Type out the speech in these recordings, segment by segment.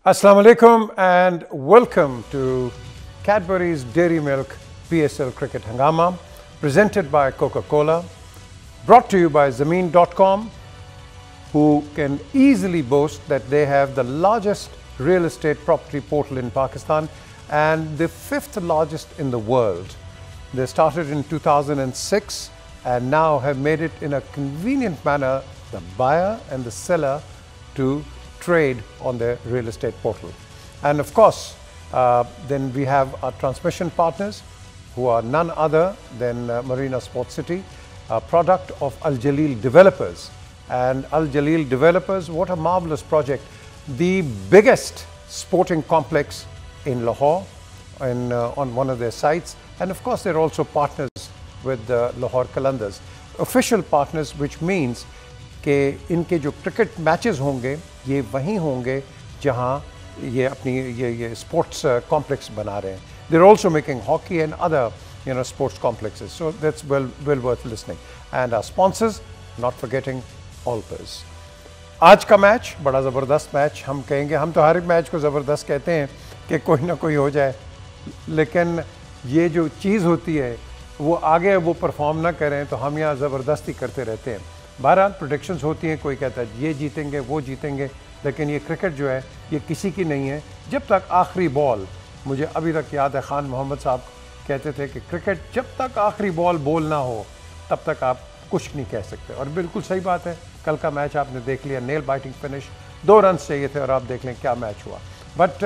Assalamu alaikum and welcome to Cadbury's Dairy Milk PSL Cricket Hangama, presented by Coca-Cola, brought to you by Zameen.com, who can easily boast that they have the largest real estate property portal in Pakistan and the 5th largest in the world. They started in 2006 and now have made it in a convenient manner, the buyer and the seller, to trade on their real estate portal. And of course, then we have our transmission partners, who are none other than Marina Sports City, a product of Al Jaleel Developers. And Al Jaleel Developers, what a marvelous project. The biggest sporting complex in Lahore, on one of their sites. And of course, they're also partners with the Lahore Qalandars. Official partners, which means कि इनके जो cricket matches होंगे ये वहीं होंगे जहां ये अपनी ये स्पोर्ट्स कॉम्प्लेक्स बना रहे हैं. They are also making hockey and other sports complexes, so that's well worth listening. And our sponsors, not forgetting Olpers. आज का मैच बड़ा ज़बरदस्त मैच हम कहेंगे. हम तो हर एक मैच को ज़बरदस्त कहते हैं कि कोई ना कोई हो जाए, लेकिन ये जो चीज़ होती है वो आगे वो परफॉर्म ना करें तो हम यहाँ ज़बरदस्ती करते रहते हैं. बहरहाल प्रोडिक्शंस होती हैं, कोई कहता है ये जीतेंगे वो जीतेंगे, लेकिन ये क्रिकेट जो है ये किसी की नहीं है जब तक आखिरी बॉल. मुझे अभी तक याद है खान मोहम्मद साहब कहते थे कि क्रिकेट जब तक आखिरी बॉल ना हो तब तक आप कुछ नहीं कह सकते. और बिल्कुल सही बात है. कल का मैच आपने देख लिया, नेल बाइटिंग फिनिश, 2 रन चाहिए थे और आप देख लें क्या मैच हुआ. But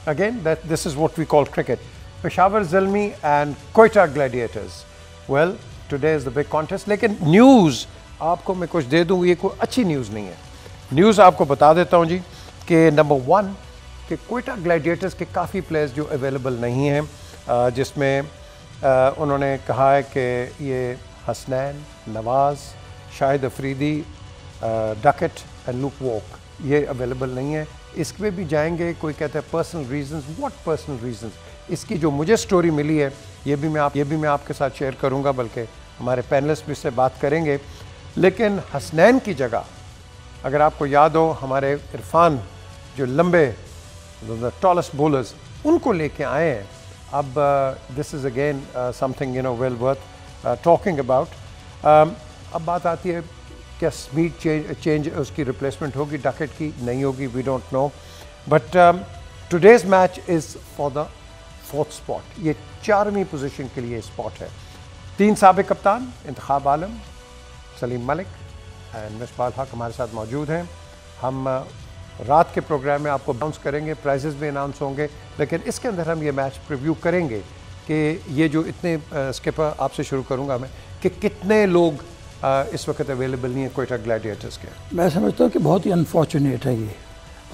again this is what we call cricket. Peshawar Zalmi and Quetta Gladiators. Well, today is the big contest. लेकिन न्यूज़ आपको मैं कुछ दे दूँ, ये कोई अच्छी न्यूज़ नहीं है. न्यूज़ आपको बता देता हूँ जी कि नंबर 1 कि कोयटा ग्लैडिएटर्स के काफ़ी प्लेयर्स जो अवेलेबल नहीं हैं, जिसमें उन्होंने कहा है कि ये Hasnain, Nawaz, Shahid Afridi, Duckett and Luke Wood ये अवेलेबल नहीं है. इसमें भी जाएंगे. कोई कहता है personal reasons. What personal reasons? इसकी जो मुझे स्टोरी मिली है ये भी मैं आपके साथ शेयर करूँगा, बल्कि हमारे पैनलिस्ट भी इससे बात करेंगे. लेकिन हसनैन की जगह, अगर आपको याद हो, हमारे इरफान जो लंबे टॉलेस्ट बॉलर्स उनको लेके आए हैं. अब this is again something well worth talking about. अब बात आती है क्या स्मीथ चेंज उसकी रिप्लेसमेंट होगी डकट की, नहीं होगी, we don't know. But today's match is for the 4th spot. ये 4वीं पोजीशन के लिए स्पॉट है. 3 साबिक कप्तान, इंतखाब आलम, सलीम मलिक एंड मिसबाह हक हमारे साथ मौजूद हैं. हम रात के प्रोग्राम में आपको अनाउंस करेंगे, प्राइजेस भी अनाउंस होंगे, लेकिन इसके अंदर हम ये मैच प्रीव्यू करेंगे कि ये जो इतने स्किपर आपसे शुरू करूंगा मैं कि कितने लोग इस वक्त अवेलेबल नहीं है कोयटा ग्लैडिएटर्स के. मैं समझता हूँ कि बहुत ही अनफॉर्चुनेट है ये.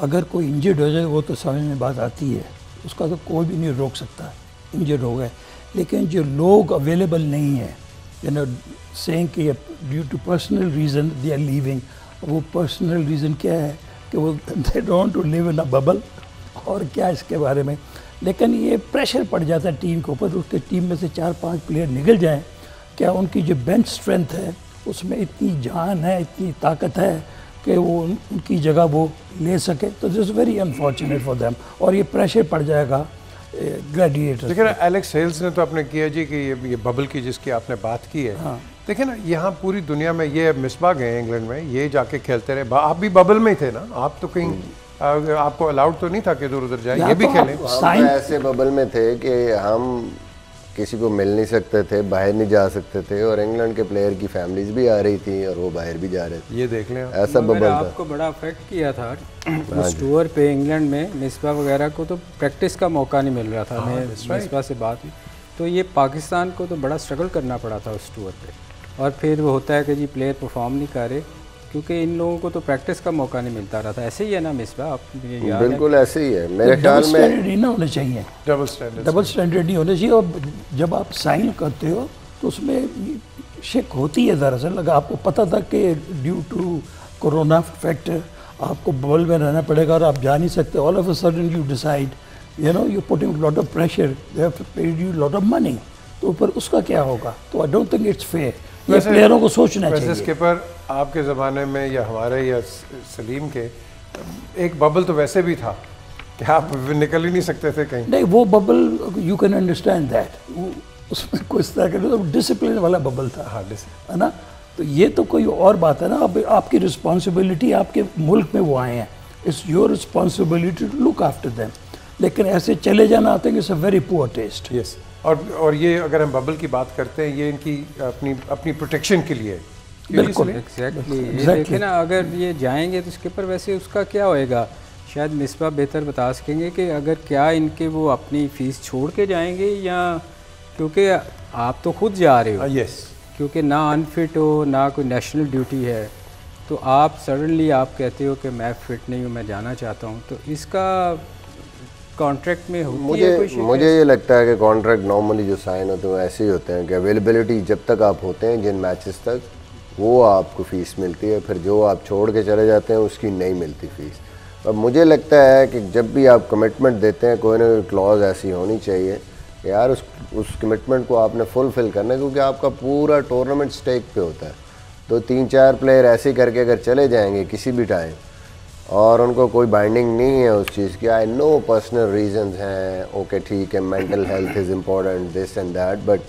अगर कोई इंजर्ड हो जाए वो तो समझ में बात आती है, उसका तो कोई भी नहीं रोक सकता, इंजर्ड हो गए. लेकिन जो लोग अवेलेबल नहीं है, सेइंग कि due to personal reason they are leaving. वो पर्सनल रीज़न क्या है कि वो they don't to live in a bubble, और क्या इसके बारे में. लेकिन ये प्रेशर पड़ जाता है टीम के ऊपर. उसके टीम में से 4-5 प्लेयर निकल जाएं, क्या उनकी जो बेंच स्ट्रेंथ है उसमें इतनी जान है, इतनी ताकत है कि वो उनकी जगह वो ले सके. तो this is very unfortunate for them, और ये प्रेशर पड़ जाएगा ग्लैडिएटर्स. देखिए ना, एलेक्स हेल्स ने तो आपने किया जी कि ये बबल की जिसकी आपने बात की है. हाँ. देखिए ना, यहाँ पूरी दुनिया में ये मिसबा गए इंग्लैंड में, ये जाके खेलते रहे. आप भी बबल में ही थे ना, आप तो कहीं आपको अलाउड तो नहीं था कि इधर उधर जाए, ये भी खेलें. हम ऐसे बबल में थे कि हम किसी को मिल नहीं सकते थे, बाहर नहीं जा सकते थे, और इंग्लैंड के प्लेयर की फैमिलीज भी आ रही थी और वो बाहर भी जा रहे थे. ये देख लें, ऐसा बबल था. आपको बड़ा अफेक्ट किया था उस टूर पे. इंग्लैंड में मिसबा वगैरह को तो प्रैक्टिस का मौका नहीं मिल रहा था. मैं मिसबा से बात हुई तो ये पाकिस्तान को तो बड़ा स्ट्रगल करना पड़ा था उस टूर पे. और फिर वो होता है कि जी प्लेयर परफॉर्म नहीं कर रहे क्योंकि इन लोगों को तो प्रैक्टिस का मौका नहीं मिलता रहा था. ऐसे ही है ना मिसबा? आप बिल्कुल ऐसे ही है मेरे ख्याल में. स्टैंडर्ड नहीं ना होने चाहिए, डबल स्टैंडर्ड नहीं होने चाहिए. और जब आप साइन करते हो तो उसमें शक होती है. दरअसल अगर आपको पता था कि ड्यू टू कोरोना फैक्टर आपको बबल में रहना पड़ेगा और आप जा नहीं सकते, all of a sudden you decide you putting lot of pressure, they have paid you lot of money. तो पर उसका क्या होगा? तो I don't think it's fair. ये प्लेयरों को सोचना चाहिए. वैसे स्किपर आपके ज़माने में या हमारे या सलीम के एक बबल तो वैसे भी था कि आप निकल ही नहीं सकते थे कहीं? नहीं, वो bubble you can understand that, उसमें कोई इस तरह का डिसिप्लिन वाला बबल था, हाँ, है ना। तो ये तो कोई और बात है ना। अब आपकी रिस्पॉन्सिबिलिटी, आपके मुल्क में वो आए हैं, it's your responsibility to look after them. लेकिन ऐसे चले जाना, आते हैं it's a very poor taste. Yes, और ये अगर हम बबल की बात करते हैं, ये इनकी अपनी प्रोटेक्शन के लिए। बिल्कुल, एग्जैक्टली। देखिए ना, अगर ये जाएंगे तो इसके ऊपर वैसे उसका क्या होएगा, शायद मिसबा बेहतर बता सकेंगे कि अगर क्या इनके वो अपनी फ़ीस छोड़ के जाएंगे, या क्योंकि आप तो खुद जा रहे हो, यस, क्योंकि ना अनफिट हो, ना कोई नेशनल ड्यूटी है, तो आप सडनली आप कहते हो कि मैं फ़िट नहीं हूँ, मैं जाना चाहता हूँ, तो इसका कॉन्ट्रैक्ट में होती है कोई? मुझे ये लगता है कि कॉन्ट्रैक्ट नॉर्मली जो साइन होते हैं वो ऐसे ही होते हैं कि अवेलेबिलिटी जब तक आप होते हैं जिन मैचेस तक, वो आपको फ़ीस मिलती है, फिर जो आप छोड़ के चले जाते हैं उसकी नहीं मिलती फ़ीस। अब मुझे लगता है कि जब भी आप कमिटमेंट देते हैं, कोई ना कोई क्लॉज ऐसी होनी चाहिए कि यार उस कमिटमेंट को आपने फुलफ़िल करना है, क्योंकि आपका पूरा टूर्नामेंट स्टेक पे होता है। तो 3-4 प्लेयर ऐसे करके अगर चले जाएंगे किसी भी टाइम और उनको कोई बाइंडिंग नहीं है उस चीज़ की, आई नो पर्सनल रीजंस हैं, ओके ठीक है, mental health is important, this and that, but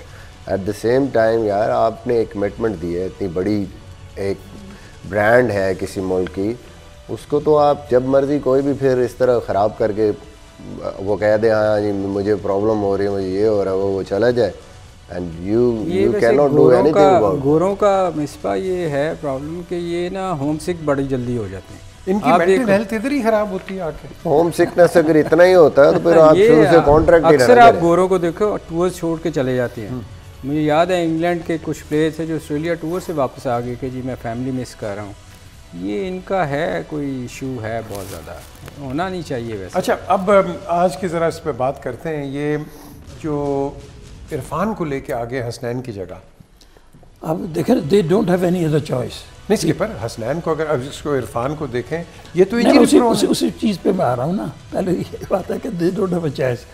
at the same time यार आपने एक कमिटमेंट दी है, इतनी बड़ी एक ब्रांड है किसी मुल्क की, उसको तो आप जब मर्ज़ी कोई भी फिर इस तरह ख़राब करके वो कह दे हाँ जी मुझे प्रॉब्लम हो रही है, मुझे ये हो रहा है, वो चला जाए, and you can not do anything about. गोरों का मिसबा ये है प्रॉब्लम कि ये ना होम सिक बड़ी जल्दी हो जाते हैं, इनकी मेंटल हेल्थ इधर ही खराब होती है आके। होम सिकनेस अगर इतना ही होता है तो फिर आप शुरू से कॉन्ट्रैक्ट ही अक्सर आप गोरों को देखो टूर्स छोड़ के चले जाते हैं। मुझे याद है इंग्लैंड के कुछ प्लेयर थे जो ऑस्ट्रेलिया टूर से वापस आ गए कि जी मैं फैमिली मिस कर रहा हूँ। ये इनका है, कोई इशू है, बहुत ज़्यादा होना नहीं चाहिए वैसे। अच्छा, अब आज की ज़रा इस पर बात करते हैं, ये जो इरफान को लेके आगे हसनैन की जगह, अब देखें they don't have any other choice. नहीं स्किपर, हसनैन को अगर अब इसको इरफान को देखें, ये तो इंजरी प्रोन है। उसी चीज़ पे मैं आ रहा हूँ ना। पहले ये बात है कि they don't have a choice,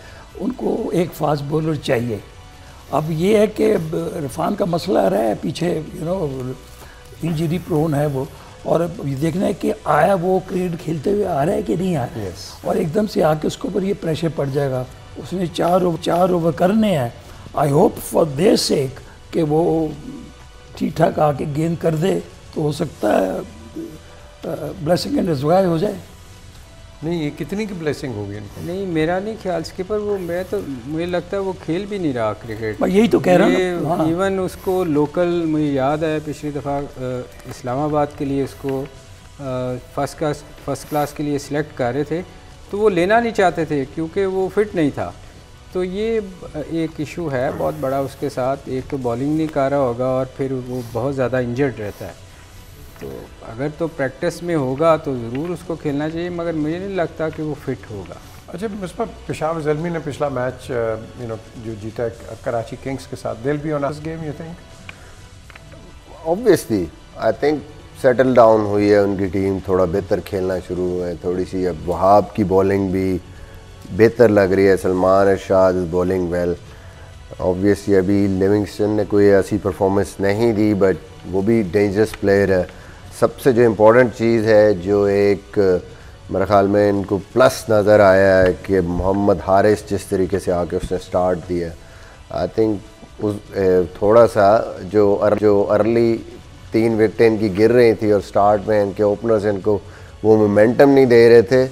उनको एक फास्ट बॉलर चाहिए। अब ये है कि इरफान का मसला आ रहा है पीछे, यू नो इंजरी प्रोन है वो, और ये देखना है कि आया वो क्रिकेट खेलते हुए आ रहा है कि नहीं आ रहा है। और एकदम से आके उसके ऊपर ये प्रेशर पड़ जाएगा। उसने 4 ओवर करने हैं। आई होप फॉर देयर सेक कि वो ठीक ठाक आके गेंद कर दे, तो हो सकता है ब्लेसिंग एंड डिस्गाइज हो जाए। नहीं, ये कितनी की ब्लेसिंग होगी इनको? नहीं, मेरा नहीं ख्याल स्किपर, वो मैं तो मुझे लगता है वो खेल भी नहीं रहा क्रिकेट। मैं यही तो कह रहा हूँ। हाँ। इवन उसको लोकल, मुझे याद है पिछली दफ़ा इस्लामाबाद के लिए उसको फर्स्ट क्लास के लिए सिलेक्ट कर रहे थे, तो वो लेना नहीं चाहते थे क्योंकि वो फिट नहीं था। तो ये एक इशू है बहुत बड़ा उसके साथ। एक तो बॉलिंग नहीं कर रहा होगा और फिर वो बहुत ज़्यादा इंजर्ड रहता है। तो अगर तो प्रैक्टिस में होगा तो ज़रूर उसको खेलना चाहिए, मगर मुझे नहीं लगता कि वो फिट होगा। अच्छा, इस पर पेशावर ज़ल्मी ने पिछला मैच यू नो जो जीता कराची किंग्स के साथ, दिल भी on this game you think? Obviously I think settle down हुई है उनकी टीम, थोड़ा बेहतर खेलना शुरू हुए हैं, थोड़ी सी अब वहाब की बॉलिंग भी बेहतर लग रही है, सलमान इरशाद इज़ बॉलिंग वेल। ऑब्वियसली अभी लिविंगस्टन ने कोई ऐसी परफॉर्मेंस नहीं दी, बट वो भी डेंजरस प्लेयर है। सबसे जो इम्पोर्टेंट चीज़ है, जो एक मेरे ख्याल में इनको प्लस नज़र आया है कि मोहम्मद हारिस जिस तरीके से आके उसने स्टार्ट दिया, आई थिंक उस थोड़ा सा जो अर्ली 3 विकेटें इनकी गिर रही थी और स्टार्ट में इनके ओपनर्स इनको वो मोमेंटम नहीं दे रहे थे,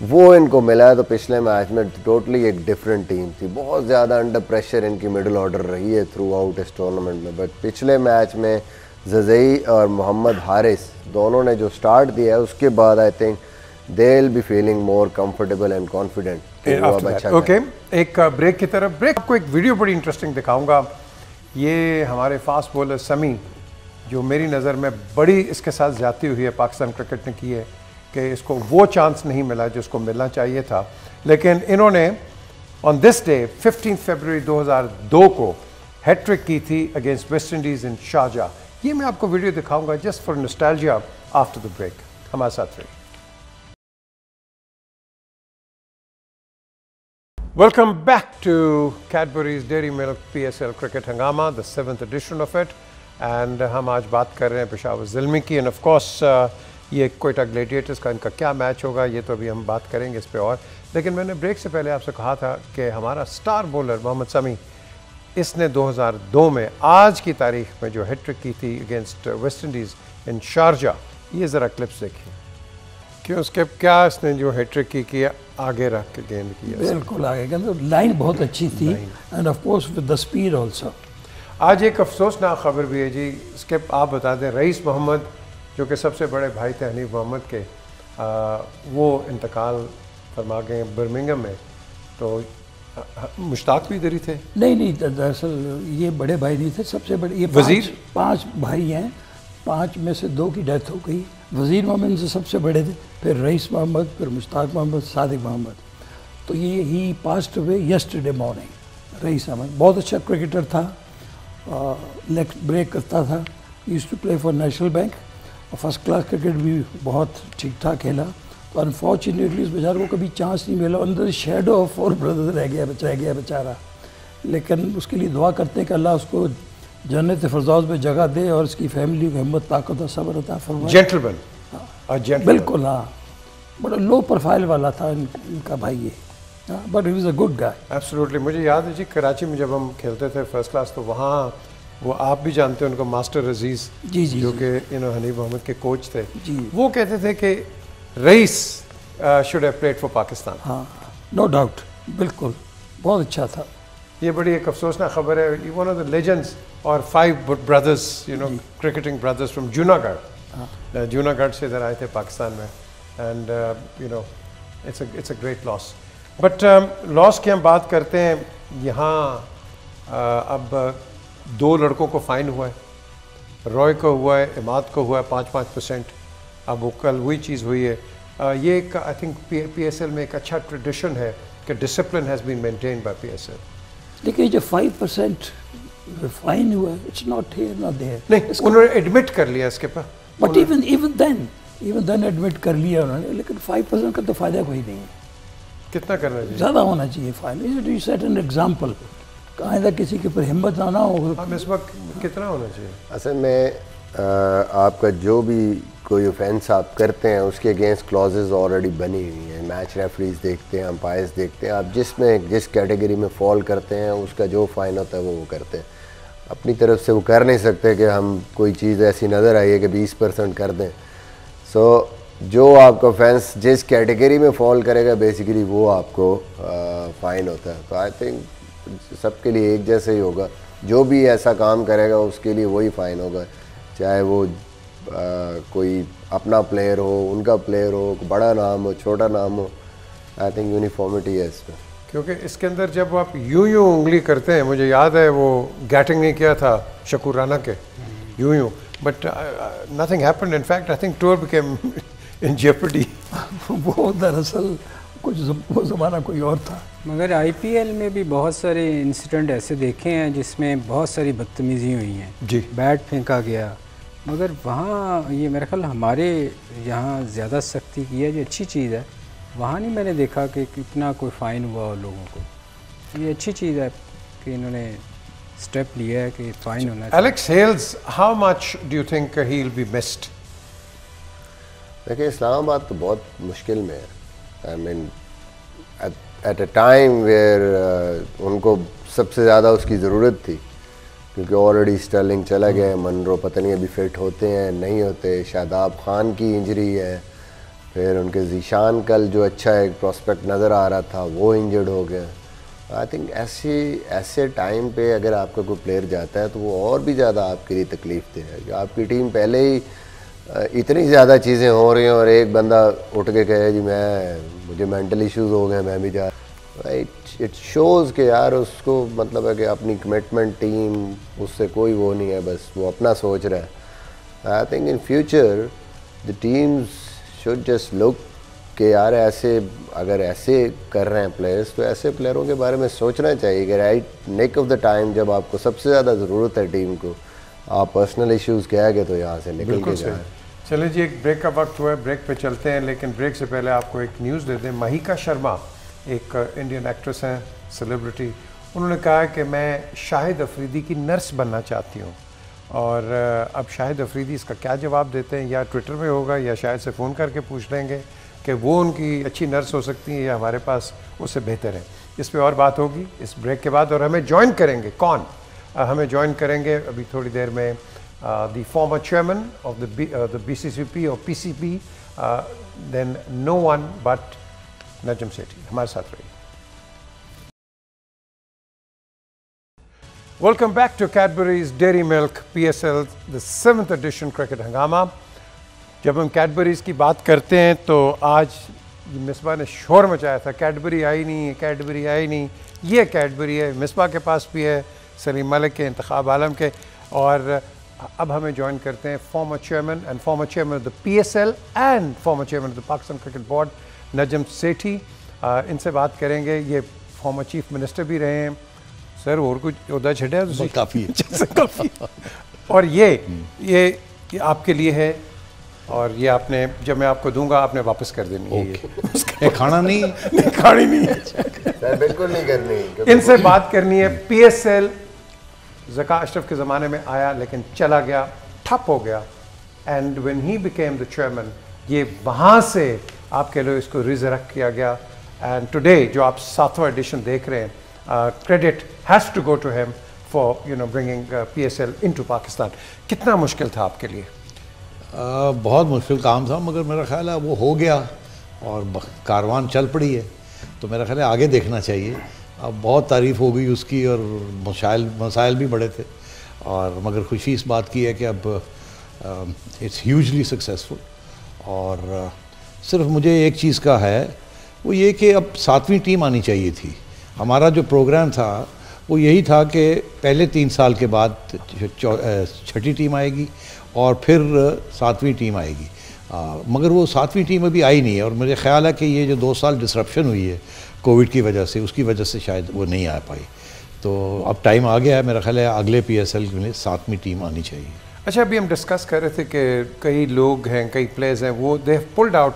वो इनको मिला है। तो पिछले मैच में टोटली एक डिफरेंट टीम थी, बहुत ज़्यादा अंडर प्रेशर इनकी मिडिल ऑर्डर रही है थ्रू आउट इस टूर्नामेंट में। बट पिछले मैच में ज़ज़ई और मोहम्मद हारिस दोनों ने जो स्टार्ट दिया है, उसके बाद I think they will be feeling more comfortable and confident. Okay, एक ब्रेक की तरफ। ब्रेक आपको एक वीडियो बड़ी इंटरेस्टिंग दिखाऊंगा। ये हमारे फास्ट बॉलर समी, जो मेरी नज़र में बड़ी इसके साथ ज़्यादती हुई है पाकिस्तान क्रिकेट ने की है कि इसको वो चांस नहीं मिला जो इसको मिलना चाहिए था, लेकिन इन्होंने ऑन दिस डे 15 फरवरी 2002 को हैट्रिक की थी against West Indies in Sharjah. ये मैं आपको वीडियो दिखाऊंगा just for nostalgia after the break. हमारे साथ रहिए। Welcome back to Cadbury's Dairy Milk PSL Cricket Hangama, the 7th edition of it, and हम आज बात कर रहे हैं पेशावर ज़ल्मी की, and of course ये कोयटा ग्लेडिएटर्स का इनका क्या मैच होगा, ये तो अभी हम बात करेंगे इस पे और। लेकिन मैंने ब्रेक से पहले आपसे कहा था कि हमारा स्टार बॉलर मोहम्मद शमी, इसने 2002 में आज की तारीख में जो हैट्रिक की थी against West Indies in Sharjah, ये ज़रा क्लिप्स देखिए कि उसके क्या इसने जो हैट्रिक की आगे रख के गेंद किया, बिल्कुल आगे गेंद, लाइन बहुत अच्छी थी end of course with the speed also. आज एक अफसोसनाक खबर भी है जी, स्किप आप बता दें, रईस मोहम्मद जो कि सबसे बड़े भाई थे हनीफ मोहम्मद के, वो इंतकाल फरमा गए बर्मिंघम में। तो मुश्ताक भी इधर ही थे? नहीं, दरअसल ये बड़े भाई नहीं थे, सबसे बड़े ये वज़ीर? पाँच भाई हैं, 5 में से 2 की डेथ हो गई। वज़ीर मोहम्मद से सबसे बड़े थे, फिर रईस मोहम्मद, फिर मुश्ताक मोहम्मद, सादिक मोहम्मद। तो ये he passed away yesterday morning. Raees Ahmed बहुत अच्छा क्रिकेटर था, लेग ब्रेक करता था, used to play for National Bank और फर्स्ट क्लास क्रिकेट भी बहुत ठीक ठाक खेला। तो अनफॉर्चुनेटली इस बेचारे को कभी चांस नहीं मिला, अंदर शेडो ऑफ 4 ब्रदर्स रह गया बेचारा। लेकिन उसके लिए दुआ करते हैं कि अल्लाह उसको जन्नत फ़िरदौस में जगह दे और उसकी फैमिली को हिम्मत, ताकत और सब्र अता फरमाए। जेंटलमैन, बिल्कुल हाँ, बड़ा लो प्रोफाइल वाला था इनका भाई ये, but he was a good guy. Absolutely. मुझे याद है जी, कराची में जब हम खेलते थे फर्स्ट क्लास, तो वहाँ वो आप भी जानते हैं उनको, मास्टर अजीज़ जी जो कि हनीफ मोहम्मद के कोच थे जी, वो कहते थे कि Rais should have played for Pakistan. हाँ, नो डाउट, बिल्कुल बहुत अच्छा था। ये बड़ी एक अफसोसनाक खबर है, वन ऑफ द लेजेंड्स और 5 brothers, cricketing brothers from Junagadh, Junagadh से इधर आए थे पाकिस्तान में, and it's a great loss. But loss की हम बात करते हैं, यहाँ अब 2 लड़कों को फाइन हुआ है, रॉय को हुआ है, इमाद को हुआ है 5%। अब वो कल वही चीज़ हुई है। ये एक आई थिंक PSL में एक अच्छा ट्रेडिशन है कि discipline has been maintained by PSL। लेकिन जो 5% फाइन हुआ, it's not here not there. नहीं, उन्होंने एडमिट कर लिया इसके पर, बट इवन देन एडमिट कर लिया उन्होंने, लेकिन 5% का तो फ़ायदा कोई नहीं है। कितना करना चाहिए? ज़्यादा होना चाहिए fine. You set an example, कायदा किसी के ऊपर हिम्मत ना हो। हम इस वक्त कितना होना चाहिए? असल में आपका जो भी कोई ऑफेंस आप करते हैं उसके अगेंस्ट क्लॉजेज ऑलरेडी बनी हुई हैं। मैच रेफरीज देखते हैं, अंपायर्स देखते हैं, आप जिस कैटेगरी में फॉल करते हैं उसका जो फ़ाइन होता है वो करते हैं। अपनी तरफ से वो कर नहीं सकते कि हम कोई चीज़ ऐसी नज़र आई है कि 20% कर दें। सो जो आपका ऑफेंस जिस कैटेगरी में फॉल करेगा बेसिकली वो आपको फ़ाइन होता है। तो आई थिंक सबके लिए एक जैसे ही होगा, जो भी ऐसा काम करेगा उसके लिए वही फ़ाइन होगा, चाहे वो कोई अपना प्लेयर हो, उनका प्लेयर हो, बड़ा नाम हो, छोटा नाम हो। आई थिंक यूनिफॉर्मिटी है इसमें, क्योंकि इसके अंदर जब आप यूं उंगली करते हैं, मुझे याद है वो गैटिंग ने किया था शकूर राना के, यूं but nothing happened. In fact I think tour became in Jeopardy. वो दरअसल वो ज़माना कोई और था। मगर IPL में भी बहुत सारे इंसिडेंट ऐसे देखे हैं जिसमें बहुत सारी बदतमीज़ी हुई हैं जी, बैट फेंका गया, मगर वहाँ ये मेरे ख्याल हमारे यहाँ ज़्यादा सख्ती की है, जो अच्छी चीज़ है। वहाँ नहीं मैंने देखा कि कितना कोई फ़ाइन हुआ और लोगों को। ये अच्छी चीज़ है कि इन्होंने स्टेप लिया है कि फ़ाइन होना चाहिए। Alex Hales, how much do you think he will be missed? देखिए, इस्लामाबाद तो बहुत मुश्किल में है। I mean at a time where उनको सबसे ज़्यादा उसकी ज़रूरत थी, क्योंकि ऑलरेडी स्टर्लिंग चला गया, मनरो पता नहीं अभी फिट होते हैं नहीं होते, शादाब खान की इंजरी है, फिर उनके जीशान कल जो अच्छा एक प्रॉस्पेक्ट नज़र आ रहा था वो इंजर्ड हो गया। आई थिंक ऐसे टाइम पे अगर आपका कोई प्लेयर जाता है तो वो और भी ज़्यादा आपके लिए तकलीफ दे। आपकी टीम पहले ही इतनी ज़्यादा चीज़ें हो रही हैं और एक बंदा उठ के कहे जी मुझे मेंटल इश्यूज़ हो गए, मैं भी जा, इट शोज़ कि यार उसको मतलब है कि अपनी कमिटमेंट टीम उससे कोई वो नहीं है, बस वो अपना सोच रहा है। I think in future the teams should just look कि यार अगर ऐसे कर रहे हैं प्लेयर्स तो ऐसे प्लेयरों के बारे में सोचना चाहिए कि right neck of the time जब आपको सबसे ज़्यादा ज़रूरत है टीम को, आप पर्सनल इश्यूज़ कह के तो यहाँ से निकल के जाएं। चलिए जी, एक ब्रेक का वक्त हुआ है, ब्रेक पे चलते हैं, लेकिन ब्रेक से पहले आपको एक न्यूज़ दे दें। महिका शर्मा एक इंडियन एक्ट्रेस हैं, सेलिब्रिटी, उन्होंने कहा कि मैं शाहिद अफरीदी की नर्स बनना चाहती हूँ। और अब शाहिद अफरीदी इसका क्या जवाब देते हैं, या ट्विटर में होगा या शायद से फ़ोन करके पूछ लेंगे कि वो उनकी अच्छी नर्स हो सकती है या हमारे पास उससे बेहतर है। इस पे और बात होगी इस ब्रेक के बाद। और हमें ज्वाइन करेंगे कौन? हमें ज्वाइन करेंगे अभी थोड़ी देर में the former chairman of the BCCP और PCB, then no one but Najam Sethi. हमारे साथ रहिए। Welcome back to Cadbury's Dairy Milk PSL, the 7th edition cricket हंगामा। जब हम कैडबरीज़ की बात करते हैं तो आज मिसबा ने शोर मचाया था, कैडबरी आई नहीं है, कैडबरी आई नहीं, ये कैडबरी है। मिसबा के पास भी है, सलीम मलिक के, इंतखाब आलम के। और अब हमें ज्वाइन करते हैं former chairman of the PSL and former chairman of the Pakistan cricket board Najam Sethi. इनसे बात करेंगे। ये फॉर्मर चीफ मिनिस्टर भी रहे हैं सर, और कुछ उदा छड़े काफ़ी काफ़ी। और ये आपके लिए है, और ये आपने, जब मैं आपको दूंगा आपने वापस कर देनी है। ये खाना नहीं खानी नहीं है सर, बिल्कुल नहीं करनी। इनसे बात करनी है। PSL ज़का अशरफ के ज़माने में आया लेकिन चला गया, ठप हो गया। And when he became the chairman, ये वहाँ से आपके लिए इसको रिजरेक्ट किया गया। एंड टुडे जो आप 7वां एडिशन देख रहे हैं, credit has to go to him for bringing PSL into Pakistan। कितना मुश्किल था आपके लिए? बहुत मुश्किल काम था, मगर मेरा ख्याल है वो हो गया और कारवान चल पड़ी है। तो मेरा ख्याल है आगे देखना चाहिए। अब बहुत तारीफ़ हो गई उसकी और मसाइल भी बड़े थे, और मगर खुशी इस बात की है कि अब इट्स ह्यूजली सक्सेसफुल। और सिर्फ मुझे एक चीज़ का है, वो ये कि अब 7वीं टीम आनी चाहिए थी। हमारा जो प्रोग्राम था वो यही था कि पहले 3 साल के बाद 6ठी टीम आएगी और फिर 7वीं टीम आएगी। मगर वो 7वीं टीम अभी आई नहीं है, और मुझे ख्याल है कि ये जो 2 साल डिसरप्शन हुई है कोविड की वजह से, उसकी वजह से शायद वो नहीं आ पाई। तो अब टाइम आ गया है, मेरा ख्याल है अगले PSL के लिए 7वीं टीम आनी चाहिए। अच्छा, अभी हम डिस्कस कर रहे थे कि कई लोग हैं, कई प्लेयर्स हैं, वो they have pulled out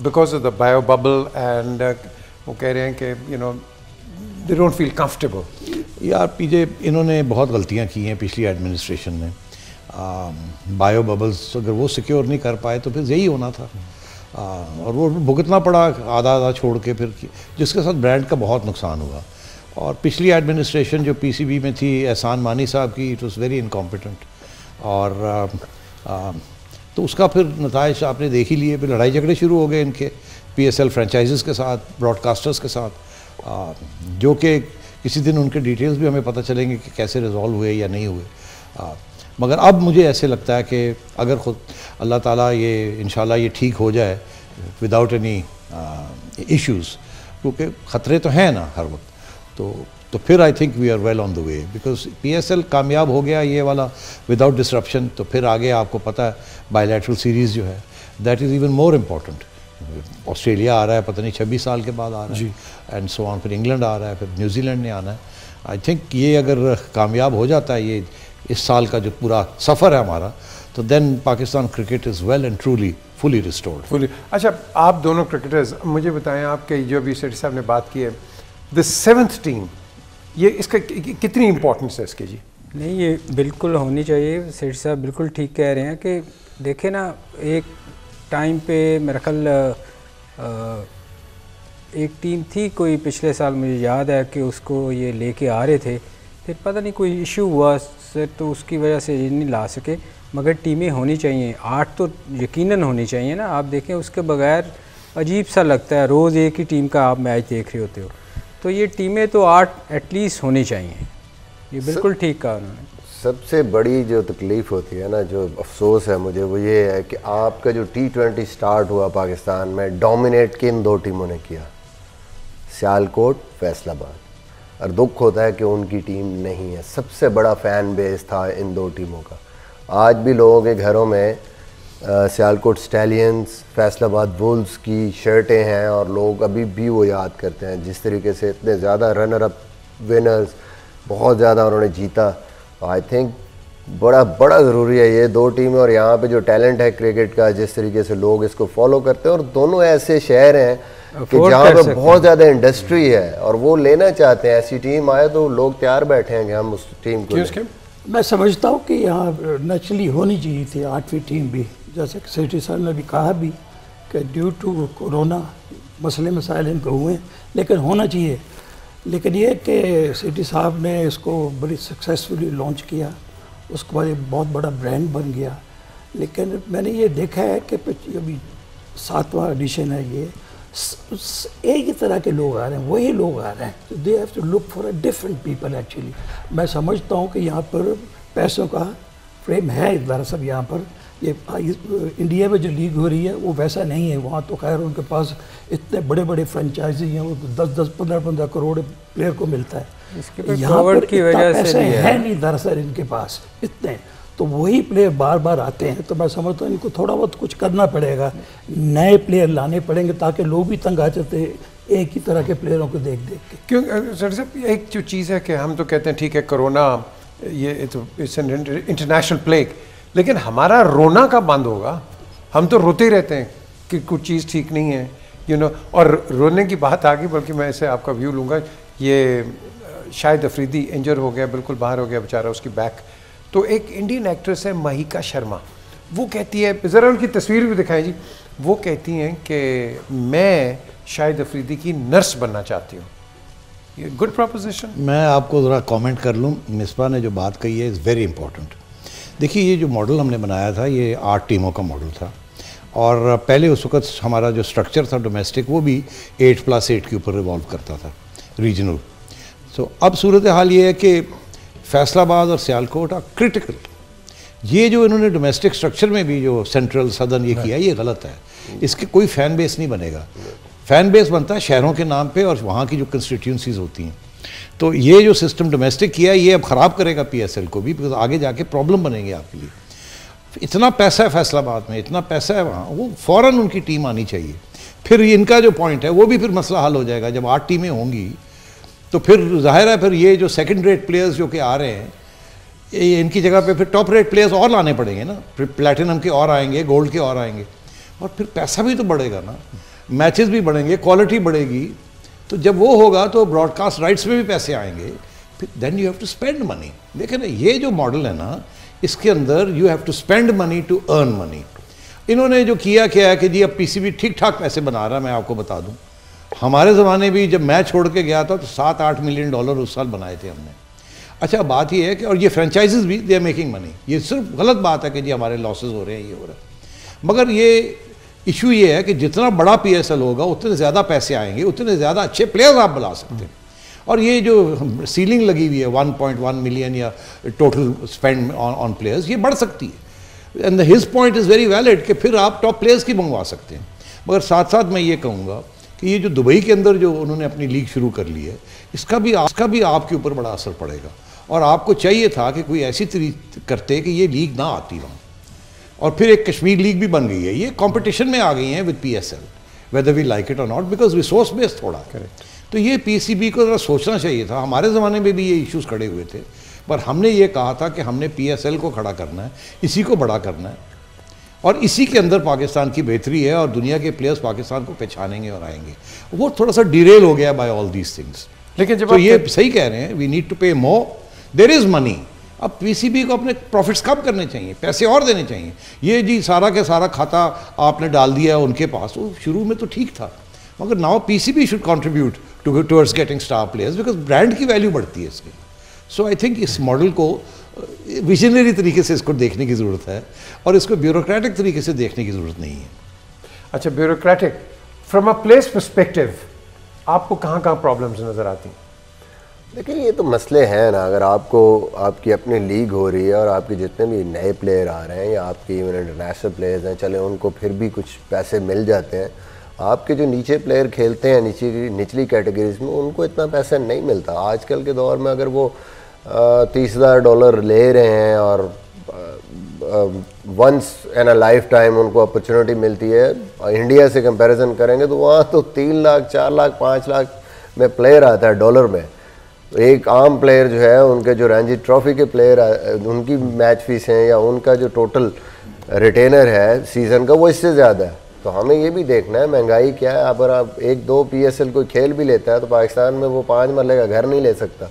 because of the bio bubble, and वो कह रहे हैं कि they don't feel comfortable। यार पीछे इन्होंने बहुत गलतियां की हैं पिछली एडमिनिस्ट्रेशन ने। बायो बबल्स अगर वो सिक्योर नहीं कर पाए तो फिर यही होना था, और वो भुगतना पड़ा आधा छोड़ के, फिर जिसके साथ ब्रांड का बहुत नुकसान हुआ। और पिछली एडमिनिस्ट्रेशन जो PCB में थी एहसान मानी साहब की, इट वॉज़ वेरी इनकॉम्पिटेंट। और तो उसका फिर नताइज आपने देख ही लिए। फिर लड़ाई झगड़े शुरू हो गए इनके PSL फ्रेंचाइज़ के साथ, ब्रॉडकास्टर्स के साथ, जो कि किसी दिन उनके डिटेल्स भी हमें पता चलेंगे कि कैसे रिजॉल्व हुए या नहीं हुए। मगर अब मुझे ऐसे लगता है कि अगर खुद अल्लाह ताला ये इंशाल्लाह ये ठीक हो जाए विदाउट एनी इश्यूज़, क्योंकि ख़तरे तो हैं ना हर वक्त, तो फिर I think we are well on the way. Because PSL कामयाब हो गया ये वाला विदाउट डिसरप्शन, तो फिर आगे आपको पता है बायलैटरल सीरीज़ जो है that is even more important. Australia आ रहा है, पता नहीं 26 साल के बाद आ रहा है, एंड सो ऑन। फिर इंग्लैंड आ रहा है, फिर न्यूजीलैंड ने आना है। आई थिंक ये अगर कामयाब हो जाता है ये इस साल का जो पूरा सफ़र है हमारा, तो then Pakistan cricket is well and truly fully restored. Fully. अच्छा, आप दोनों क्रिकेटर्स मुझे बताएं, आपके जो अभी सेठी साहब ने बात की है द 7th टीम, ये इसका कितनी इंपॉर्टेंस है इसकी? जी नहीं, ये बिल्कुल होनी चाहिए। सेठी साहब बिल्कुल ठीक कह रहे हैं कि देखें ना, एक टाइम पे मेरा ख्याल एक टीम थी कोई पिछले साल, मुझे याद है कि उसको ये लेके आ रहे थे, फिर पता नहीं कोई इशू हुआ सर, तो उसकी वजह से ये नहीं ला सके। मगर टीमें होनी चाहिए, 8 तो यकीनन होनी चाहिए ना। आप देखें उसके बगैर अजीब सा लगता है, रोज़ एक ही टीम का आप मैच देख रहे होते हो। तो ये टीमें तो 8 एटलीस्ट होनी चाहिए। ये बिल्कुल ठीक कहा उन्होंने। सबसे बड़ी जो तकलीफ़ होती है ना, जो अफसोस है मुझे, वो ये है कि आपका जो T20 स्टार्ट हुआ पाकिस्तान में, डोमिनेट किन 2 टीमों ने किया, सियालकोट, फैसलाबाद। और दुख होता है कि उनकी टीम नहीं है। सबसे बड़ा फ़ैन बेस था इन 2 टीमों का। आज भी लोगों के घरों में सियालकोट स्टैलियंस, फैसलाबाद वुल्स की शर्टें हैं, और लोग अभी भी वो याद करते हैं जिस तरीके से इतने ज़्यादा रनर अप विनर्स, बहुत ज़्यादा उन्होंने जीता। आई थिंक बड़ा ज़रूरी है ये 2 टीमें, और यहाँ पे जो टैलेंट है क्रिकेट का, जिस तरीके से लोग इसको फॉलो करते हैं, और दोनों ऐसे शहर हैं कि जहाँ पे बहुत ज़्यादा इंडस्ट्री है और वो लेना चाहते हैं। ऐसी टीम आए तो लोग तैयार बैठे हैं कि हम उस टीम को मैं समझता हूँ कि यहाँ नेचुरली होनी चाहिए थी 8वीं टीम भी, जैसे कि सेठी साहब ने भी कहा भी कि ड्यू टू कोरोना मसले मसाइल इनको हुए, लेकिन होना चाहिए। लेकिन ये कि सेठी साहब ने इसको बड़ी सक्सेसफुली लॉन्च किया, उसके बाद एक बहुत बड़ा ब्रांड बन गया। लेकिन मैंने ये देखा है कि अभी 7वां एडिशन है, ये एक ही तरह के लोग आ रहे हैं, वही लोग आ रहे हैं। They have to look for a different people actually. मैं समझता हूँ कि यहाँ पर पैसों का फ्रेम है दरअसल यहाँ पर। ये इंडिया में जो लीग हो रही है वो वैसा नहीं है। वहाँ तो खैर उनके पास इतने बड़े बड़े फ्रेंचाइजी हैं, वो 10-10, 15-15 करोड़ प्लेयर को मिलता है। यहाँ पर इतना पैसे है नहीं दरअसल इनके पास इतने, तो वही प्लेयर बार बार आते हैं। तो मैं समझता हूँ इनको थोड़ा बहुत कुछ करना पड़ेगा, नए प्लेयर लाने पड़ेंगे ताकि लोग भी तंग आ जाते एक ही तरह के प्लेयरों को देख देख के। क्यों सर साहब, एक जो चीज़ है कि हम तो कहते हैं ठीक है कोरोना ये इट्स एन इंटरनेशनल प्लेग, लेकिन हमारा रोना कब बंद होगा? हम तो रोते रहते हैं कि कुछ चीज़ ठीक नहीं है, यू नो। और रोने की बात आ गई, बल्कि मैं इसे आपका व्यू लूँगा। ये शाहिद अफरीदी इंजर हो गया, बिल्कुल बाहर हो गया बेचारा, उसकी बैक। तो एक इंडियन एक्ट्रेस है महिका शर्मा, वो कहती है, ज़रा उनकी तस्वीर भी दिखाएं जी, वो कहती हैं कि मैं शाहिद अफरीदी की नर्स बनना चाहती हूँ। ये गुड प्रोपोजिशन। मैं आपको ज़रा कमेंट कर लूँ, मिसबा ने जो बात कही है इज़ वेरी इंपॉर्टेंट। देखिए ये जो मॉडल हमने बनाया था ये 8 टीमों का मॉडल था, और पहले उस वक्त हमारा जो स्ट्रक्चर था डोमेस्टिक वो भी 8+8 के ऊपर रिवॉल्व करता था, रीजनल। तो अब सूरत हाल ये है कि फैसलाबाद और सियालकोट आर क्रिटिकल। ये जो इन्होंने डोमेस्टिक स्ट्रक्चर में भी जो सेंट्रल सदर्न ये किया, ये गलत है। इसके कोई फ़ैन बेस नहीं बनेगा। फ़ैन बेस बनता है शहरों के नाम पे और वहाँ की जो कंस्टिट्यूंसीज होती हैं। तो ये जो सिस्टम डोमेस्टिक किया है ये अब ख़राब करेगा PSL को भी, बिकॉज आगे जाके प्रॉब्लम बनेंगे आपके लिए। इतना पैसा है फैसलाबाद में, इतना पैसा है वहाँ, वो फ़ौरन उनकी टीम आनी चाहिए। फिर इनका जो पॉइंट है वो भी फिर मसला हल हो जाएगा। जब 8 टीमें होंगी तो फिर जाहिर है फिर ये जो सेकंड रेट प्लेयर्स जो कि आ रहे हैं, ये इनकी जगह पे फिर टॉप रेट प्लेयर्स और लाने पड़ेंगे ना, फिर प्लैटिनम के और आएंगे, गोल्ड के और आएंगे, और फिर पैसा भी तो बढ़ेगा ना, मैचेस भी बढ़ेंगे, क्वालिटी बढ़ेगी। तो जब वो होगा तो ब्रॉडकास्ट राइट्स में भी पैसे आएंगे, फिर then you have to spend money. देखें ना, ये जो मॉडल है ना, इसके अंदर you have to spend money to earn money. इन्होंने जो किया क्या है कि जी अब PCB ठीक ठाक पैसे बना रहा है। मैं आपको बता दूं, हमारे ज़माने भी जब मैं छोड़ के गया था तो $7-8 मिलियन उस साल बनाए थे हमने। अच्छा बात ये है कि, और ये फ्रेंचाइजीज भी दे आर मेकिंग मनी। ये सिर्फ गलत बात है कि जी हमारे लॉसेज हो रहे हैं, ये हो रहा है। मगर ये इशू ये है कि जितना बड़ा PSL होगा उतने ज़्यादा पैसे आएंगे, उतने ज़्यादा अच्छे प्लेयर्स आप बुला सकते हैं। और ये जो सीलिंग लगी हुई है 1.1 मिलियन या टोटल स्पेंड ऑन प्लेयर्स, ये बढ़ सकती है। And his point is very valid कि फिर आप टॉप प्लेयर्स की मंगवा सकते हैं। मगर साथ साथ मैं ये कहूँगा कि ये जो दुबई के अंदर जो उन्होंने अपनी लीग शुरू कर ली है, इसका भी आपके ऊपर बड़ा असर पड़ेगा। और आपको चाहिए था कि कोई ऐसी तरीके करते कि ये लीग ना आती वहाँ, और फिर एक कश्मीर लीग भी बन गई है। ये कंपटीशन में आ गई हैं with PSL, whether we like it और नॉट, बिकॉज रिसोर्स बेस्ड थोड़ा। करेक्ट। तो ये PCB को ज़रा सोचना चाहिए था। हमारे ज़माने में भी ये इश्यूज़ खड़े हुए थे, पर हमने ये कहा था कि हमने PSL को खड़ा करना है, इसी को बड़ा करना है, और इसी के अंदर पाकिस्तान की बेहतरी है और दुनिया के प्लेयर्स पाकिस्तान को पहचानेंगे और आएंगे। वो थोड़ा सा डिरेल हो गया बाय ऑल दीज थिंग्स। लेकिन जब तो ये सही कह रहे हैं, वी नीड टू पे मोर, देयर इज़ मनी। अब PCB को अपने प्रॉफिट्स कम करने चाहिए, पैसे और देने चाहिए। ये जी सारा के सारा खाता आपने डाल दिया है उनके पास, वो शुरू में तो ठीक था, मगर now PCB should contribute towards getting star players, because brand की वैल्यू बढ़ती है इसकी। सो आई थिंक इस मॉडल को विजनरी तरीके से इसको देखने की ज़रूरत है, और इसको ब्यूरोक्रेटिक तरीके से देखने की ज़रूरत नहीं है। अच्छा, bureaucratic from a place perspective आपको कहाँ कहाँ प्रॉब्लम्स नज़र आती हैं? लेकिन ये तो मसले हैं ना, अगर आपको आपकी अपनी लीग हो रही है और आपके जितने भी नए प्लेयर आ रहे हैं या आपके इवन इंटरनेशनल प्लेयर्स हैं, चले उनको फिर भी कुछ पैसे मिल जाते हैं। आपके जो नीचे प्लेयर खेलते हैं निचली कैटेगरीज में, उनको इतना पैसा नहीं मिलता। आजकल के दौर में अगर वो $30,000 ले रहे हैं और once in a life time उनको अपॉर्चुनिटी मिलती है, इंडिया से कंपैरिजन करेंगे तो वहाँ तो 3 लाख 4 लाख 5 लाख में प्लेयर आता है डॉलर में। एक आम प्लेयर जो है, उनके जो रणजी ट्रॉफी के प्लेयर उनकी मैच फीस हैं या उनका जो टोटल रिटेनर है सीज़न का, वो इससे ज़्यादा है। तो हमें ये भी देखना है महंगाई क्या है। अगर आप 1-2 PSL कोई खेल भी लेता है तो पाकिस्तान में वो 5 मरले का घर नहीं ले सकता।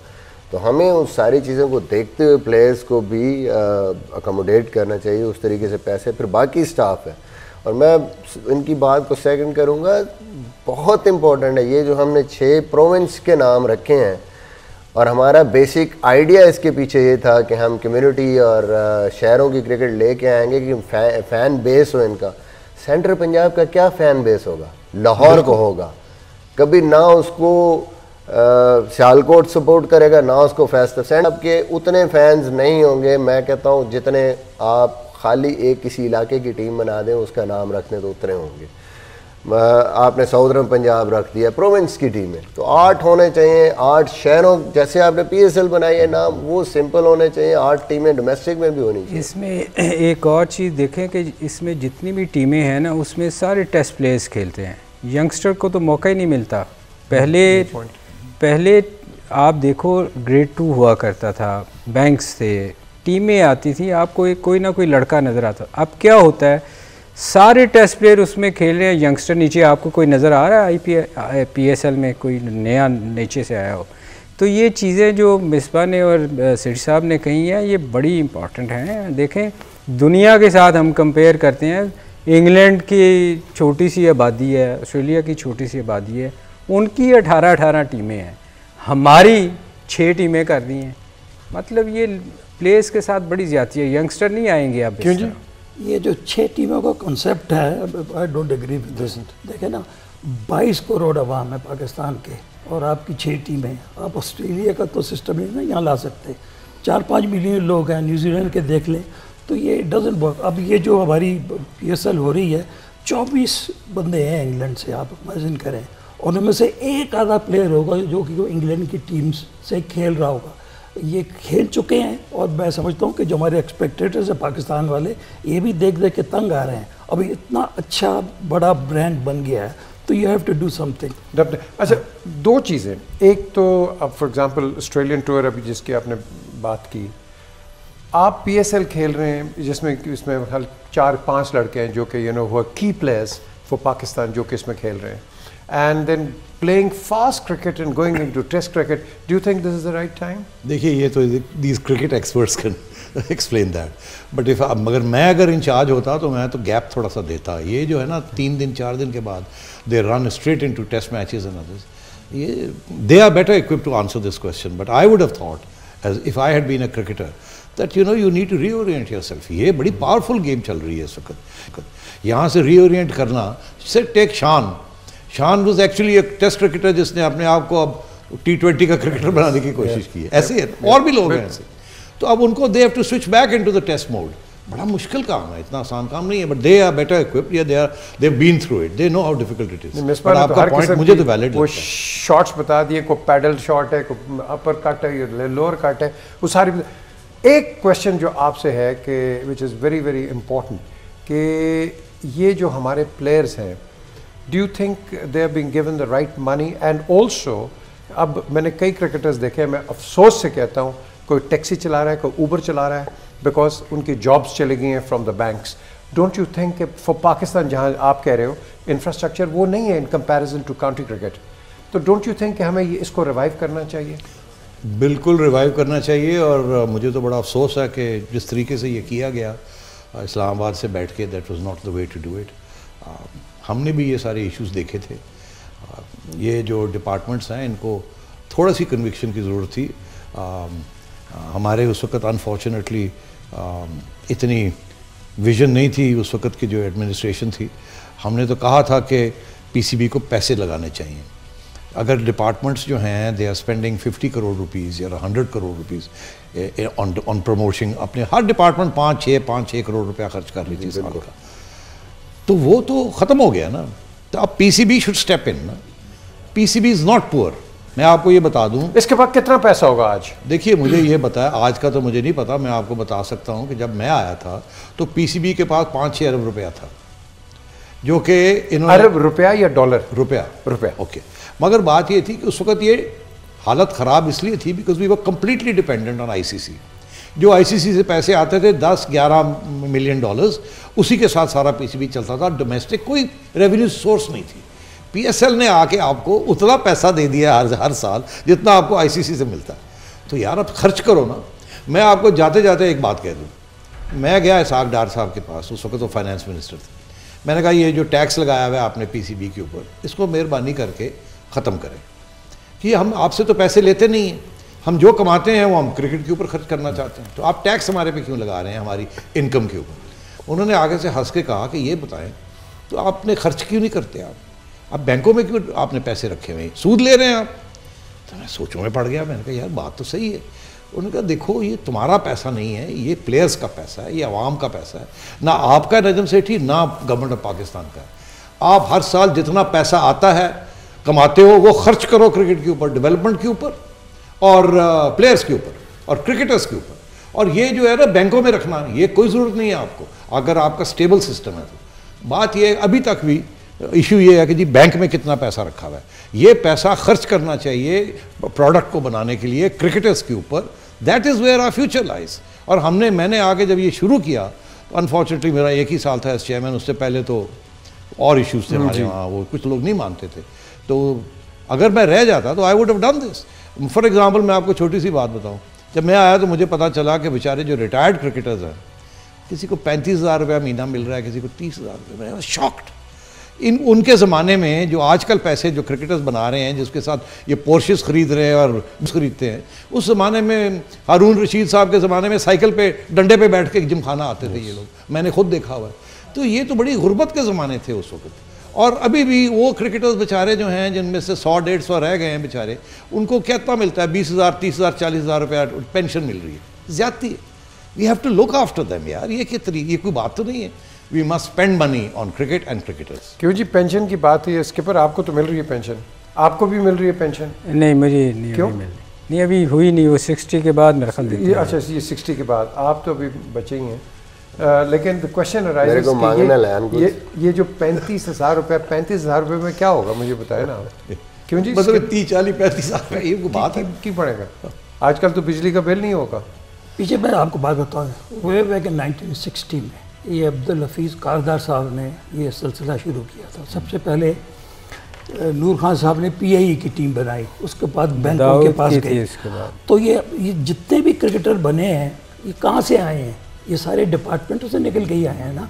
तो हमें उस सारी चीज़ों को देखते हुए प्लेयर्स को भी अकोमोडेट करना चाहिए उस तरीके से पैसे। फिर बाकी स्टाफ है, और मैं इनकी बात को सेकंड करूँगा, बहुत इम्पोर्टेंट है ये जो हमने 6 प्रोविंस के नाम रखे हैं, और हमारा बेसिक आइडिया इसके पीछे ये था कि हम कम्युनिटी और शहरों की क्रिकेट लेके आएंगे कि फ़ैन बेस हो इनका। सेंट्रल पंजाब का क्या फ़ैन बेस होगा? लाहौर को होगा, कभी ना उसको सियालकोट सपोर्ट करेगा ना उसको फैसल। सेंड अब के उतने फैंस नहीं होंगे, मैं कहता हूँ जितने आप खाली एक किसी इलाके की टीम बना दें उसका नाम रखने तो उतने होंगे। आपने साउदर्न पंजाब रख दिया प्रोविंस की टीमें, तो 8 होने चाहिए, 8 शहरों, जैसे आपने PSL बनाई है नाम, वो सिंपल होने चाहिए, 8 टीमें डोमेस्टिक में भी होनी चाहिए। इसमें एक और चीज़ देखें कि इसमें जितनी भी टीमें हैं ना, उसमें सारे टेस्ट प्लेयर्स खेलते हैं, यंगस्टर को तो मौका ही नहीं मिलता। पहले आप देखो ग्रेड 2 हुआ करता था, बैंक्स थे, टीमें आती थी, आपको एक कोई ना कोई लड़का नज़र आता। अब क्या होता है, सारे टेस्ट प्लेयर उसमें खेल रहे हैं, यंगस्टर नीचे आपको कोई नज़र आ रहा है PSL में कोई नया नीचे से आया हो? तो ये चीज़ें जो मिसबा ने और सिटी साहब ने कही हैं, ये बड़ी इम्पॉर्टेंट हैं। देखें दुनिया के साथ हम कंपेयर करते हैं, इंग्लैंड की छोटी सी आबादी है, ऑस्ट्रेलिया की छोटी सी आबादी है, उनकी 18 टीमें हैं, हमारी 6 टीमें कर दी हैं। मतलब ये प्लेयर्स के साथ बड़ी ज़्यादती है, यंगस्टर नहीं आएंगे अब। क्यों जी? ये जो 6 टीमों का कॉन्सेप्ट है, I don't agree with this. देखें ना, 22 करोड़ अवाम है पाकिस्तान के, और आपकी 6 टीमें। आप ऑस्ट्रेलिया का तो सिस्टम ही ना यहाँ ला सकते। 4-5 मिलियन लोग हैं, न्यूजीलैंड के देख लें, तो ये डजंट वर्क। अब ये जो हमारी PSL हो रही है, 24 बंदे हैं इंग्लैंड से, आप इमेजिन करें, और उनमें से एक आधा प्लेयर होगा जो कि इंग्लैंड की टीम से खेल रहा होगा। ये खेल चुके हैं, और मैं समझता हूँ कि जो हमारे एक्सपेक्टेटर्स हैं पाकिस्तान वाले, ये भी देख देख के तंग आ रहे हैं। अभी इतना अच्छा बड़ा ब्रांड बन गया है, तो you have to do something. अच्छा, 2 चीज़ें, एक तो अब फॉर एग्जांपल ऑस्ट्रेलियन टूर अभी जिसकी आपने बात की, आप PSL खेल रहे हैं जिसमें इसमें 4-5 लड़के हैं जो कि वो की प्लेयर्स फॉर पाकिस्तान जो कि इसमें खेल रहे हैं, and then playing fast cricket and going into test cricket, do you think this is the right time? देखिए, ये तो these cricket experts can explain that, but if अगर इंचार्ज होता तो मैं तो गैप थोड़ा सा देता। ये जो है ना 3 दिन 4 दिन के बाद they run straight into test matches and others, ये they are better equipped to answer this question, but I would have thought, as if I had been a cricketer, that you need to reorient yourself। ये बड़ी powerful game चल रही है इस वक्त, यहाँ से reorient करना। से टेक शान वाज एक्चुअली एक टेस्ट क्रिकेटर जिसने अपने आप को अब T20 का क्रिकेटर बनाने की कोशिश की है। ऐसे है, और भी लोग हैं ऐसे। तो अब उनको they have to switch back into the test mode. बड़ा मुश्किल काम है, इतना आसान काम नहीं है, but they are better equipped, या they have been through it, they know how difficult it is. But आपका पॉइंट मुझे तो वैलिड वो शॉट्स बता दिए, कोई पैडल शॉट है, कोई अपर कट है, लोअर कट है, वो सारी। एक क्वेश्चन जो आपसे है कि which is very very important, कि ये जो हमारे प्लेयर्स हैं, do you think they are being given the right money? And also अब मैंने कई क्रिकेटर्स देखे, मैं अफसोस से कहता हूँ, कोई टैक्सी चला रहा है, कोई ऊबर चला रहा है, बिकॉज उनकी जॉब्स चली गई हैं from the banks. Don't you think for Pakistan, जहाँ आप कह रहे हो इंफ्रास्ट्रक्चर वो नहीं है in comparison to county cricket, तो डोंट यू थिंक कि हमें ये इसको रिवाइव करना चाहिए? बिल्कुल रिवाइव करना चाहिए, और मुझे तो बड़ा अफसोस है कि जिस तरीके से ये किया गया इस्लामाबाद से बैठ के, that was not the way to do it. हमने भी ये सारे इश्यूज देखे थे। ये जो डिपार्टमेंट्स हैं इनको थोड़ा सी कन्विक्शन की ज़रूरत थी। हमारे उस वक़्त अनफॉर्चुनेटली इतनी विजन नहीं थी उस वक़्त की जो एडमिनिस्ट्रेशन थी। हमने तो कहा था कि PCB को पैसे लगाने चाहिए। अगर डिपार्टमेंट्स जो हैं they are spending 50 crore rupees या 100 करोड़ रुपीज़ ऑन प्रमोशन, अपने हर डिपार्टमेंट 5-6 करोड़ रुपया खर्च कर रही थी साल का, तो वो तो ख़त्म हो गया ना। तो अब PCB शुड स्टेप इन ना। PCB is not poor. मैं आपको ये बता दूं, इसके बाद कितना पैसा होगा आज? देखिए, मुझे ये बताया, आज का तो मुझे नहीं पता, मैं आपको बता सकता हूं कि जब मैं आया था तो PCB के पास 5-6 अरब रुपया था, जो कि इन्होंने। अरब रुपया या डॉलर? रुपया ओके। मगर बात ये थी कि उस वक्त ये हालत ख़राब इसलिए थी because we were completely dependent on ICC। जो ICC से पैसे आते थे 10-11 मिलियन डॉलर्स, उसी के साथ सारा PCB चलता था। डोमेस्टिक कोई रेवेन्यू सोर्स नहीं थी। PSL ने आके आपको उतना पैसा दे दिया हर साल जितना आपको ICC से मिलता है। तो यार अब खर्च करो ना। मैं आपको जाते जाते एक बात कह दूँ, मैं गया इसाक डार साहब के पास, उस वक्त तो फाइनेंस मिनिस्टर थे। मैंने कहा ये जो टैक्स लगाया हुआ है आपने PCB के ऊपर, इसको मेहरबानी करके ख़त्म करें, कि हम आपसे तो पैसे लेते नहीं हैं, हम जो कमाते हैं वो हम क्रिकेट के ऊपर खर्च करना चाहते हैं, तो आप टैक्स हमारे पे क्यों लगा रहे हैं, हमारी इनकम के ऊपर। उन्होंने आगे से हंस के कहा कि ये बताएं तो आपने खर्च क्यों नहीं करते, आप बैंकों में क्यों आपने पैसे रखे हुए हैं, सूद ले रहे हैं आप। तो मैं सोचों में पड़ गया, मैंने कहा यार बात तो सही है। उन्होंने कहा देखो ये तुम्हारा पैसा नहीं है, ये प्लेयर्स का पैसा है, ये अवाम का पैसा है, ना आपका नजम सेठी ना गवर्नमेंट ऑफ पाकिस्तान का। आप हर साल जितना पैसा आता है कमाते हो वो खर्च करो क्रिकेट के ऊपर, डेवलपमेंट के ऊपर और प्लेयर्स के ऊपर और क्रिकेटर्स के ऊपर। और ये जो है ना बैंकों में रखना, ये कोई ज़रूरत नहीं है आपको, अगर आपका स्टेबल सिस्टम है तो। बात ये अभी तक भी इशू ये है कि जी बैंक में कितना पैसा रखा हुआ है, ये पैसा खर्च करना चाहिए प्रोडक्ट को बनाने के लिए क्रिकेटर्स के ऊपर। That is where our future lies. और मैंने आगे जब ये शुरू किया, अनफॉर्चुनेटली मेरा 1 ही साल था एज चेयरमैन, उससे पहले तो और इश्यूज थे हमारे वहाँ, वो कुछ लोग नहीं मानते थे। तो अगर मैं रह जाता तो I would have done this. For example मैं आपको छोटी सी बात बताऊँ, जब मैं आया तो मुझे पता चला कि बेचारे जो रिटायर्ड क्रिकेटर्स हैं, किसी को 35,000 रुपया महीना मिल रहा है, किसी को 30,000 रुपये। मैं शॉक्ड। उनके ज़माने में जो आजकल पैसे जो क्रिकेटर्स बना रहे हैं, जिसके साथ ये पोर्शेस खरीद रहे हैं और खरीदते हैं, उस ज़माने में हारून रशीद साहब के ज़माने में साइकिल पे डंडे पे बैठ के जिम खाना आते थे ये लोग, मैंने खुद देखा हुआ है। तो ये तो बड़ी गुर्बत के ज़माने थे उस वक्त। और अभी भी वो क्रिकेटर्स बेचारे जो हैं, जिनमें से 100-150 रह गए हैं बेचारे, उनको कितना मिलता है, 20,000 30,000 40,000 रुपया पेंशन मिल रही है, ज़्यादती है। We have to look after them यार, ये कोई बात तो नहीं है। We must spend money on cricket and cricketers. क्यों जी, पेंशन की बात है इसके पर, आपको तो मिल रही है पेंशन, आपको भी मिल रही है पेंशन? नहीं, मुझे नहीं, क्यों नहीं अभी हुई नहीं, वो 60 के बाद मेरा ख्याल देती है। अच्छा, ये 60 के बाद, आप तो अभी बचे ही हैं। लेकिन द क्वेश्चन अराइजेस कि ये जो 35,000 रुपये, 35,000 रुपये में क्या होगा, मुझे बताए ना आप। क्यों जी, मतलब 30 40 35,000 रुपये ये बात है की पड़ेगा। आजकल तो बिजली का बिल नहीं होगा। पीछे मैं आपको बात बताऊँ, वे बैक इन 1960 में ये अब्दुल हफीज़ कारदार साहब ने ये सिलसिला शुरू किया था। सबसे पहले नूर खान साहब ने PIE की टीम बनाई, उसके बाद बैंकों के पास गए। तो ये जितने भी क्रिकेटर बने हैं ये कहाँ से आए हैं, ये सारे डिपार्टमेंटों से निकल के ही आए हैं ना।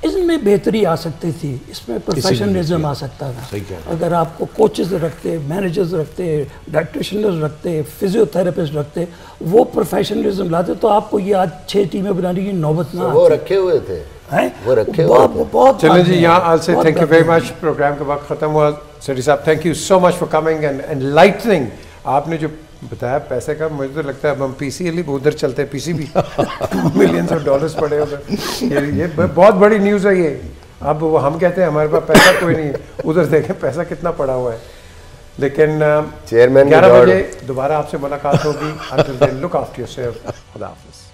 इसमें बेहतरी आ सकती थी, इसमें प्रोफेशनलिज्म आ सकता था। अगर आपको कोचेस रखते, मैनेजर्स रखते, डाइटिशियन रखते, फिजियोथेरेपिस्ट रखते, वो प्रोफेशनलिज्म लाते तो आपको ये आज 6 टीमें बनाने की नौबत ना वो रखे हुए थे, वो रखे हुए थे। बहुत चलिए जी, यहाँ आज से thank you very much. Programme का वक्त खत्म हुआ। सेठी साहब, thank you so much for coming and enlightening. आपने जो बताया पैसे का, मुझे तो लगता है अब हम PCL उधर चलते हैं, PCB मिलियंस ऑफ डॉलर्स पड़े उधर। ये बहुत बड़ी न्यूज़ है ये। अब वो हम कहते हैं हमारे पास पैसा कोई नहीं, उधर देखें पैसा कितना पड़ा हुआ है। लेकिन चेयरमैन 11 बजे दोबारा आपसे मुलाकात होगी। Until then look after yourself. खुदा हाफिज़।